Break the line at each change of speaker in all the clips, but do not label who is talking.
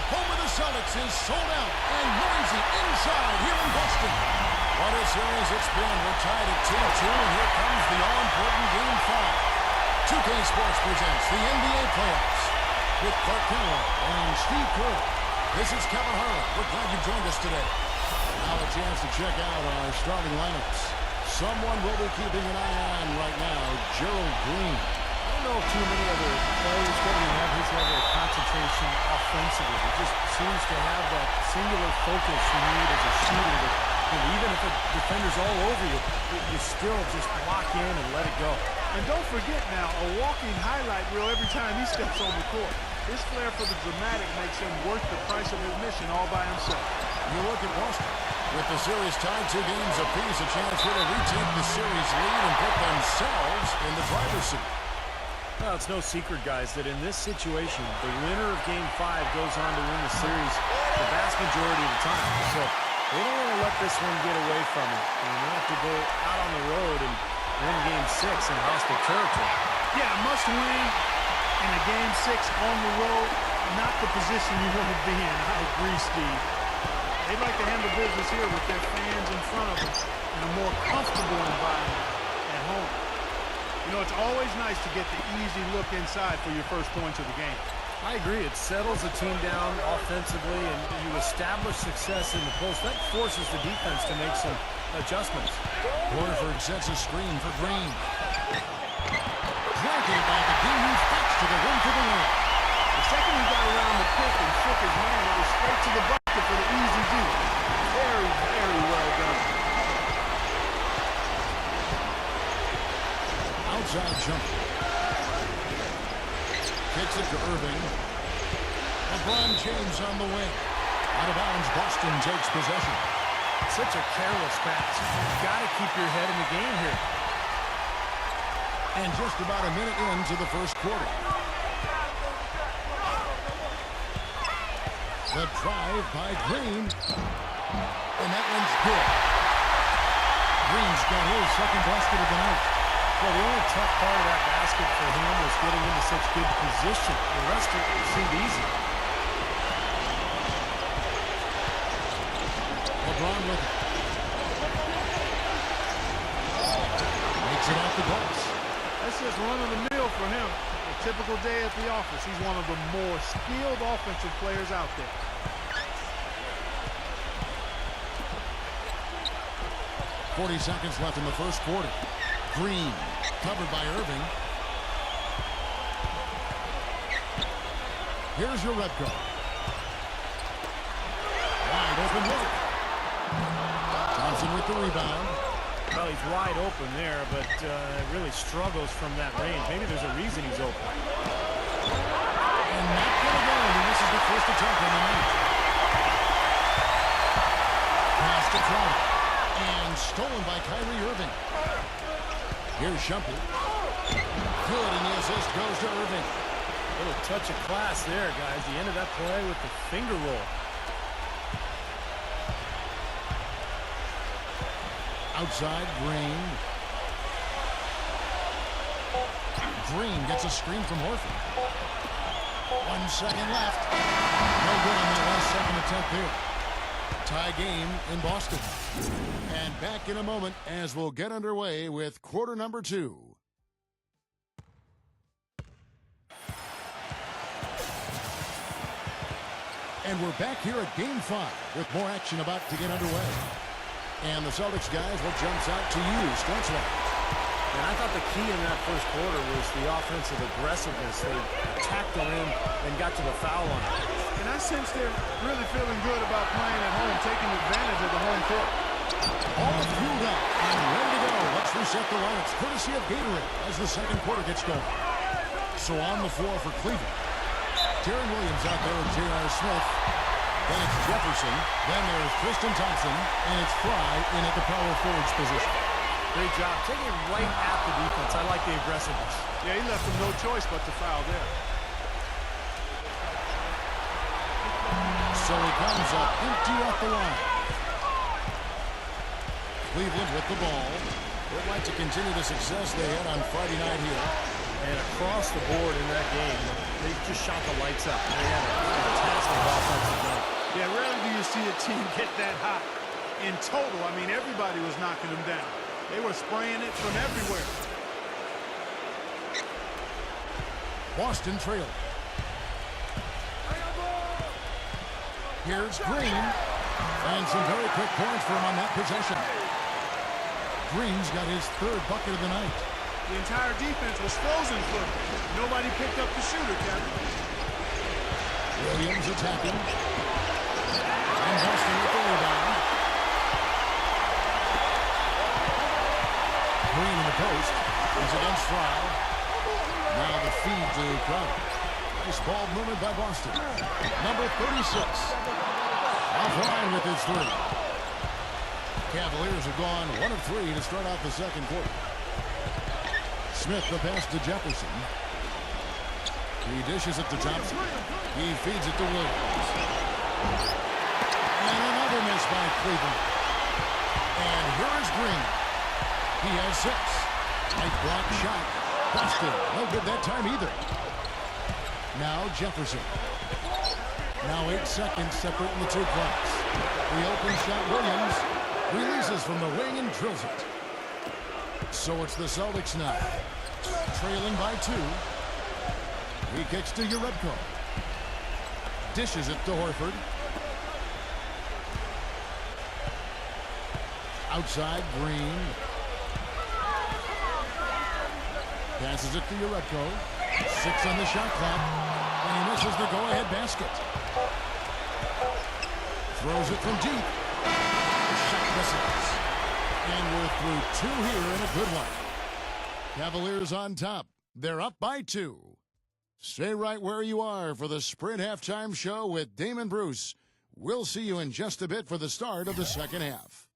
home of the Celtics is sold out and noisy inside here in Boston. What a series it's been. We're tied at 2-2, and here comes the all-important Game 5. 2K Sports presents the NBA playoffs with Clark Kenneally and Steve Kerr. This is Kevin Harlan. We're glad you joined us today. Now a chance to check out our starting lineups. Someone we'll be keeping an eye on right now, Gerald Green.
I don't know if too many other players don't have his level of concentration offensively. He just seems to have that singular focus you need as a shooter. That even if a defender's all over you, you still just lock in and let it go.
And don't forget now, a walking highlight reel every time he steps on the court. His flair for the dramatic makes him worth the price of admission all by himself.
You look at Boston. With the series tied 2 games apiece, a chance here to retake the series lead and put themselves in the driver's seat.
Well, it's no secret, guys, that in this situation, the winner of Game 5 goes on to win the series the vast majority of the time. So they don't want to let this one get away from them. And they have to go out on the road and win Game 6 in hostile territory.
Yeah, must win in a Game 6 on the road. Not the position you want to be in. I agree, Steve. They'd like to handle business here with their fans in front of them in a more comfortable environment at home. You know, it's always nice to get the easy look inside for your first points of the game.
I agree. It settles the team down offensively, and you establish success in the post. That forces the defense to make some adjustments.
Horford sets a screen for Green. Blanketed by the team who fights to the rim for the win.
The second he got around the pick and shook his man, it was straight to the bucket for the easy D. Very, very well done.
Outside jumper. Kicks it to Irving. LeBron James on the wing. Out of bounds, Boston takes possession.
Such a careless pass. You've got to keep your head in the game here.
And just about a minute into the first quarter. The drive by Green. And that one's good. Green's got his second basket of the night.
Well, the only tough part of that basket for him was getting into such good position. The rest of it seemed easy.
LeBron with it. Makes it off the glass.
That's just run-of-the-mill for him. A typical day at the office. He's one of the more skilled offensive players out there.
.40 seconds left in the first quarter. Green, covered by Irving. Here's your red card. Wide open look. Thompson with the rebound.
Well, he's wide open there, but really struggles from that range. Maybe there's a reason he's open.
And not going to go. And this is the first attempt on the night. Pass to Crowder. And stolen by Kyrie Irving. Here's Shumpert. Good, and the assist goes to Irving.
A little touch of class there, guys. The end of that play with the finger roll.
Outside, Green. Green gets a screen from Horford. 1 second left. No good on that last second attempt there. Tie game in Boston. And back in a moment as we'll get underway with quarter number 2. And we're back here at Game 5 with more action about to get underway. And the Celtics guys, what jumps out to you, stretch-wise?
And I thought the key in that first quarter was the offensive aggressiveness. They attacked the rim and got to the foul line.
And I sense they're really feeling good about playing at home, taking advantage of the home court.
All fueled up and ready to go. Let's reset the lineups, courtesy of Gatorade, as the second quarter gets going. So on the floor for Cleveland. Darren Williams out there with J.R. Smith. Then it's Jefferson. Then there's Tristan Thompson. And it's Fry in at the power forwards position.
Great job. Taking it right at the defense. I like the aggressiveness.
Yeah, he left them no choice but to foul there.
So he comes up empty off the line. Cleveland with the ball. They'd like to continue the success they had on Friday night here.
And across the board in that game, they just shot the lights out. They had a fantastic offensive night.
Yeah, rarely do you see a team get that hot. In total, I mean, everybody was knocking them down. They were spraying it from everywhere.
Boston trail. Here's Green. And some very quick points for him on that possession. Green's got his third bucket of the night.
The entire defense was frozen for him. Nobody picked up the shooter, Kevin.
Williams attacking. And Boston with the rebound. Green in the post. He's against Fry. Now the feed to Crowder. Nice ball movement by Boston. Number 36. Offline with his three. Cavaliers have gone 1 of 3 to start out the second quarter. Smith the pass to Jefferson. He dishes it to Thompson. He feeds it to Williams. And another miss by Cleveland. And here is Green. He has 6. Nice block shot. Boston. No good that time either. Now Jefferson. Now 8 seconds separating the two clocks. The open shot, Williams releases from the wing and drills it. So it's the Celtics now, trailing by 2. He kicks to Urebko. Dishes it to Horford. Outside, Green. Passes it to Urebko. 6 on the shot clock. And he misses the go-ahead basket. Throws it from deep. Shot misses. And we're through 2 here in a good one. Cavaliers on top. They're up by 2. Stay right where you are for the Sprint Halftime Show with Damon Bruce. We'll see you in just a bit for the start of the second half.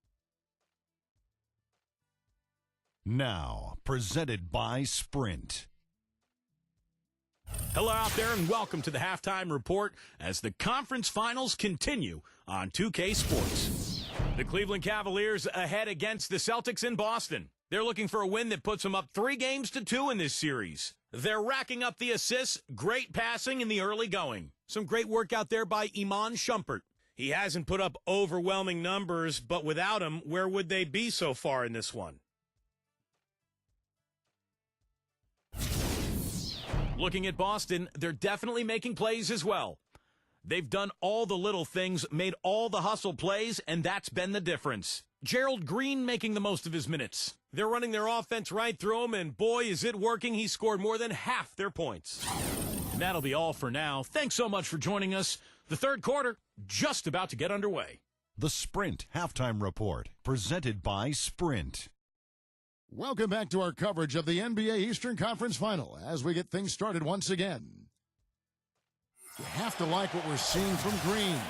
Now, presented by Sprint.
Hello out there and welcome to the Halftime Report as the conference finals continue on 2K Sports. The Cleveland Cavaliers ahead against the Celtics in Boston. They're looking for a win that puts them up 3-2 in this series. They're racking up the assists, great passing in the early going. Some great work out there by Iman Shumpert. He hasn't put up overwhelming numbers, but without him, where would they be so far in this one? Looking at Boston, they're definitely making plays as well. They've done all the little things, made all the hustle plays, and that's been the difference. Gerald Green making the most of his minutes. They're running their offense right through him, and boy, is it working. He scored more than half their points. And that'll be all for now. Thanks so much for joining us. The third quarter, just about to get underway.
The Sprint Halftime Report, presented by Sprint.
Welcome back to our coverage of the NBA Eastern Conference Final as we get things started once again. You have to like what we're seeing from Green.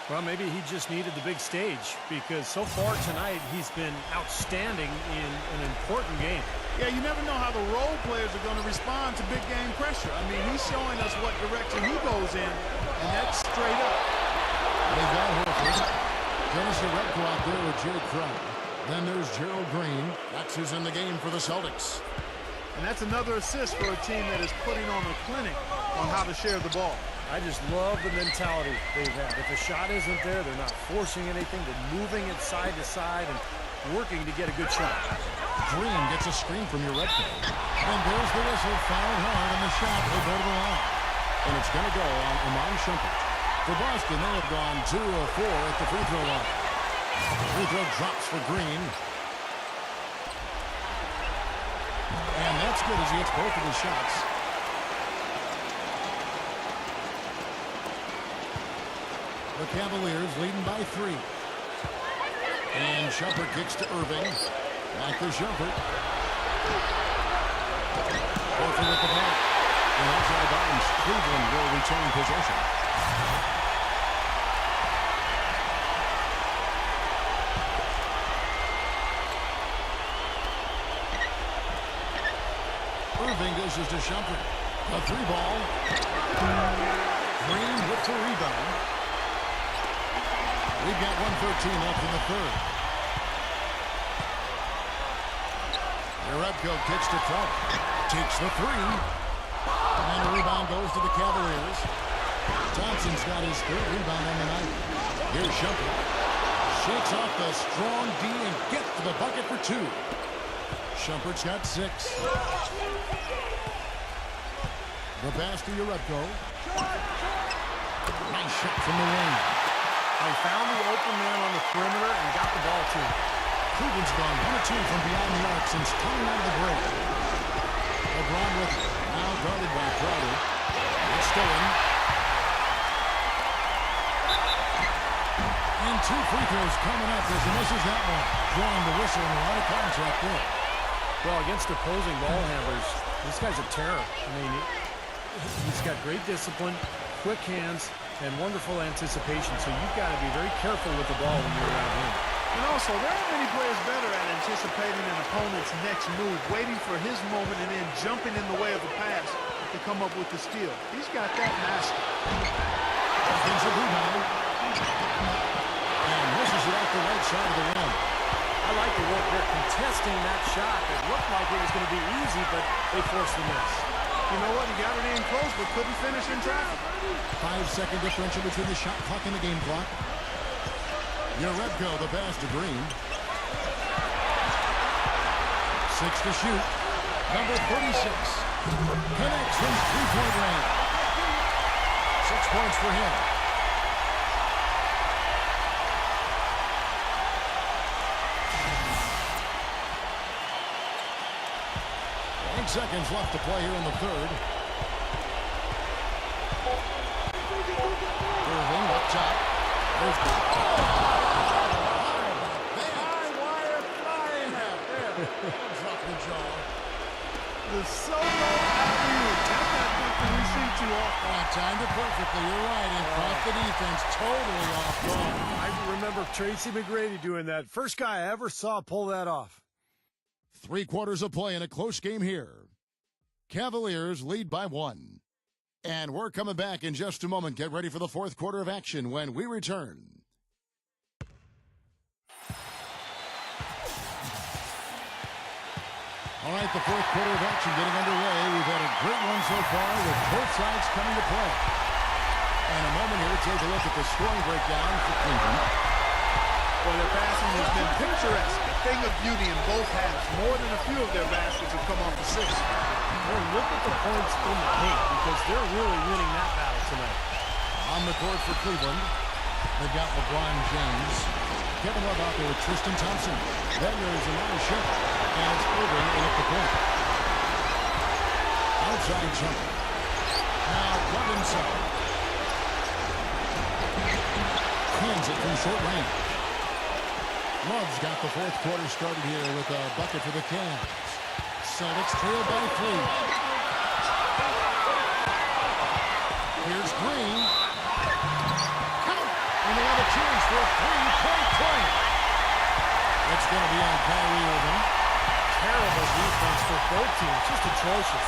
Well, maybe he just needed the big stage because so far tonight he's been outstanding in an important game.
Yeah, you never know how the role players are going to respond to big game pressure. I mean, he's showing us what direction he goes in, and that's straight up.
They've got Horford. Dennis Urebko out there with Jay Crowder. Then there's Gerald Green. That's who's in the game for the Celtics.
And that's another assist for a team that is putting on a clinic on how to share the ball.
I just love the mentality they've had. If the shot isn't there, they're not forcing anything. They're moving it side to side and working to get a good shot.
Green gets a screen from Urebko. And there's the whistle. Fouled hard on the shot. They go to the line. And it's going to go on Iman Shumpert. For Boston, they have gone 2 of 4 at the free throw line. Free throw drops for Green. And that's good as he hits both of his shots. The Cavaliers leading by 3. And Shumpert kicks to Irving. Back to Shumpert. Horford with the ball. And outside bounds, Cleveland will retain possession. Irving dishes to Shumpert. A 3-ball. Green with the rebound. We've got 1:13 left in the third. Urebko kicks to Crowder. Takes the three. And the rebound goes to the Cavaliers. Thompson's got his third rebound on the night. Here's Shumpert. Shakes off the strong D and gets to the bucket for two. Shumpert's got 6. The pass to Urebko. Nice shot from the wing.
They found the open man on the perimeter and got the ball to him.
Cleveland's gone 1-2 from beyond the arc since coming out of the break. LeBron with it. Now guarded by Crowder. It's going. And 2 free throws coming up as he misses that one. Drawing the whistle and a lot of contact there.
Well, against opposing ball handlers, this guy's a terror. I mean, he's got great discipline, quick hands, and wonderful anticipation. So you've got to be very careful with the ball when you're around him.
And also, there aren't many players better at anticipating an opponent's next move, waiting for his moment, and then jumping in the way of the pass to come up with the steal. He's got that mastered.
Offensive rebound. And misses it off the right side of the rim.
I like the work there contesting that shot. It looked like it was going to be easy, but they forced the miss.
You know what? He got it in close, but couldn't finish in traffic.
5-second differential between the shot clock and the game clock. Urebko, the pass to Green. 6 to shoot. Number 36. Connects from three-point range. 6 points for him. 9 seconds left to play here in the third. Irving up top. There's the high wire flying out there. Drop the jaw.
The solo alley-oop. That's not something we see too often.
Timed it perfectly. You're right. And caught the defense totally off guard.
I remember Tracy McGrady doing that. First guy I ever saw pull that off.
3 quarters of play in a close game here. Cavaliers lead by 1. And we're coming back in just a moment. Get ready for the fourth quarter of action when we return. All right, the fourth quarter of action getting underway. We've had a great one so far with both sides coming to play. And a moment here to take a look at the scoring breakdown for Cleveland.
Well, their passing has been picturesque. A thing of beauty in both halves. More than a few of their baskets have come off the 6.
Well, look at the points in the paint because they're really winning that battle tonight.
On the court for Cleveland, they've got LeBron James. Kevin Love out there with Tristan Thompson. Then there's another shot. And it's Irving in at the point. Outside jumper. Now Love inside. Cleans it from short range. Love's got the fourth quarter started here with a bucket for the Cavs. Celtics trail by 3. Here's Green. Count! And they have a chance for a 3-point play. It's going to be on Kyrie Irving.
Terrible defense for both teams. Just atrocious.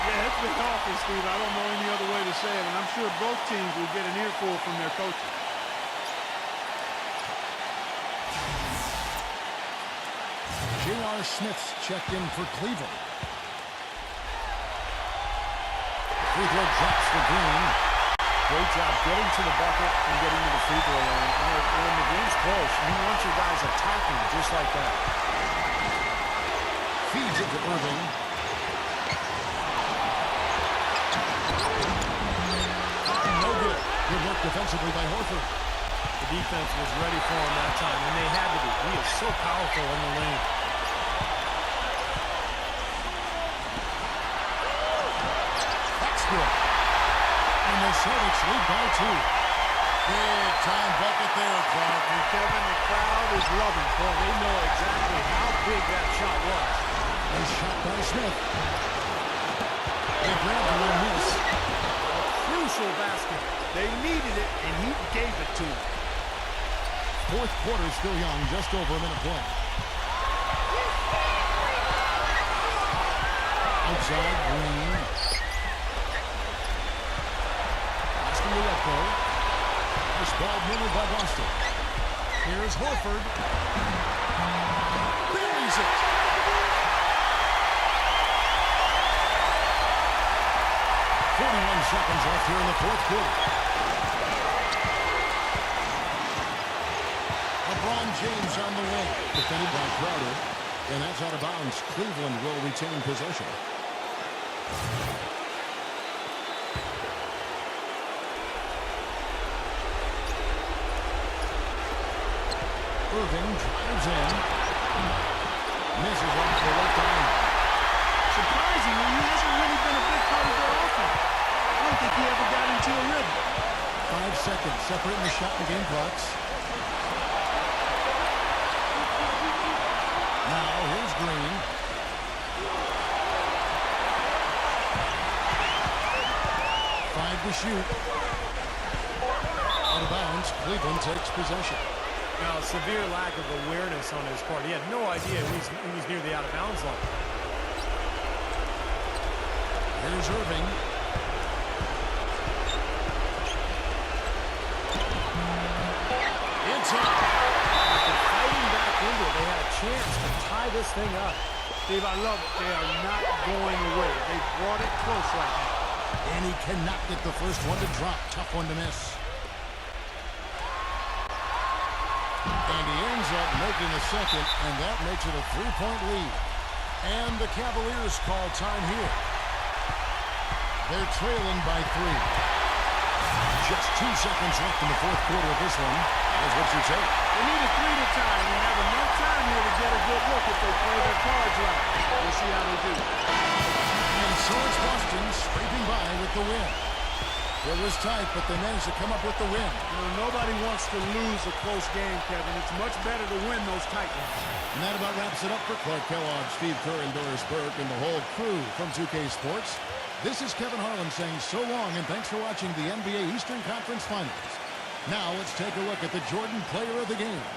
Yeah, it's been awful, Steve. I don't know any other way to say it, and I'm sure both teams will get an earful from their coaches.
J.R. Smith's checked in for Cleveland. Free throw drops for Green.
Great job getting to the bucket and getting to the free throw line. When the game's close, you want your guys attacking just like that.
Feeds it to Irving. No good. Good work defensively by Horford.
The defense was ready for him that time, and they had to be. He is so powerful in the lane.
That's good. And the Celtics lead by 2. Big time bucket there, Clark.
And Kevin, the crowd is loving. Well, they know exactly how big that shot was.
Nice shot by Smith. They grabbed the one miss.
Crucial basket.
They needed it, and he gave it to them.
Fourth quarter still young, just over a minute play. Outside, Green. Asking the left goal. Nice ball moved by Boston. Here's Horford. Buries it. 41 seconds left here in the fourth quarter. LeBron James on the wing. Defended by Crowder. And that's out of bounds. Cleveland will retain possession. Irving drives in. Misses off the left arm.
Surprisingly, he hasn't really been a big part of their offense. I don't think he ever got into a rhythm.
5 seconds separating the shot and game clocks. Now here's Green. Five to shoot. Out of bounds. Cleveland takes possession.
Now, severe lack of awareness on his part. He had no idea he was near the out-of-bounds line.
Here's Irving. It's up.
After fighting back into it, they had a chance to tie this thing up.
Steve, I love it. They are not going away. They brought it close right now.
And he cannot get the first one to drop. Tough one to miss. And he ends up making the second, and that makes it a 3-point lead. And the Cavaliers call time here. They're trailing by 3. Just 2 seconds left in the fourth quarter of this one. That's what you take.
They need a 3 to tie and have enough time here to get a good look if they play their cards right. We'll see how they do.
And so it's Boston scraping by with the win. It was tight, but they managed to come up with the win.
You know, nobody wants to lose a close game, Kevin. It's much better to win those tight ones.
And that about wraps it up for Clark Kellogg, Steve Kerr, and Doris Burke, and the whole crew from 2K Sports. This is Kevin Harlan saying so long, and thanks for watching the NBA Eastern Conference Finals. Now let's take a look at the Jordan Player of the Game.